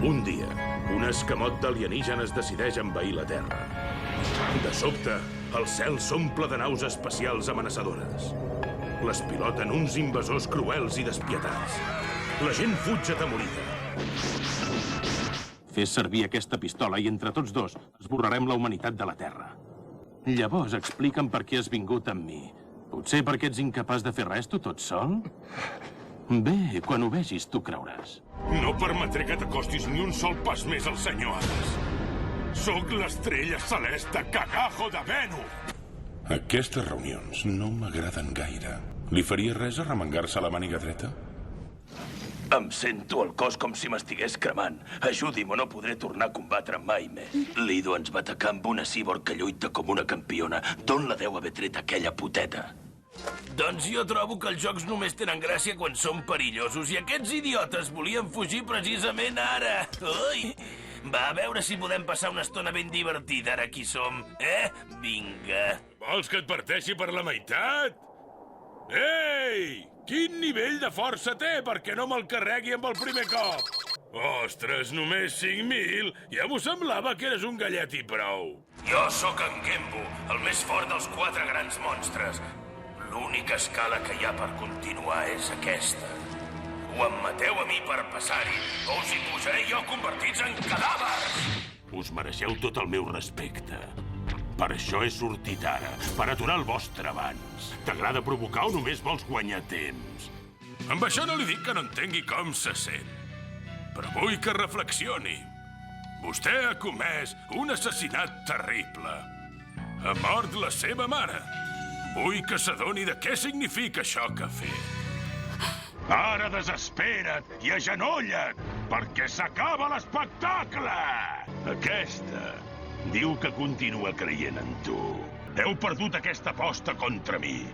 Un dia, un escamot d'alienígenes decideix envair la Terra. De sobte, el cel s'omple de naus espacials amenaçadores. Les piloten uns invasors cruels i despietats. La gent fuig atemorida. Fes servir aquesta pistola i entre tots dos esborrarem la humanitat de la Terra. Llavors expliquen per què has vingut amb mi. Potser perquè ets incapaç de fer res tu tot sol? Bé, quan ho vegis tu creuràs. No permetré que t'acostis ni un sol pas més al senyor Hades. Sóc l'estrella celeste Cagajo de Venus. Aquestes reunions no m'agraden gaire. Li faria res arremangar-se la màniga dreta? Em sento el cos com si m'estigués cremant. Ajudi'm o no podré tornar a combatre mai més. Lido ens va atacar amb una cíborg que lluita com una campiona. D'on la deu haver tret aquella puteta? Doncs jo trobo que els jocs només tenen gràcia quan són perillosos i aquests idiotes volien fugir precisament ara. Ui! Va, a veure si podem passar una estona ben divertida ara qui som, eh? Vinga. Vols que et parteixi per la meitat? Ei! Quin nivell de força té perquè no me'l carregui amb el primer cop? Ostres, només 5.000? Ja m'ho semblava que eres un gallet i prou. Jo sóc en Gembu, el més fort dels 4 grans monstres. L'única escala que hi ha per continuar és aquesta. O em mateu a mi per passar-hi, o us hi posaré jo convertits en cadàvers! Us mereixeu tot el meu respecte. Per això he sortit ara, per aturar el vostre avanç. T'agrada provocar o només vols guanyar temps? Amb això no li dic que no entengui com se sent. Però vull que reflexioni. Vostè ha comès un assassinat terrible. Ha mort la seva mare. Vull que s'adoni de què significa això que ha fet. Ara desespera't i agenolla't, perquè s'acaba l'espectacle! Aquesta diu que continua creient en tu. Heu perdut aquesta aposta contra mi.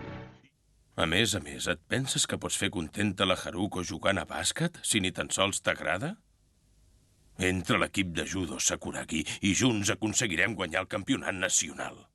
A més, et penses que pots fer contenta la Haruko jugant a bàsquet, si ni tan sols t'agrada? Entra a l'equip de judo Sakuragi i junts aconseguirem guanyar el campionat nacional.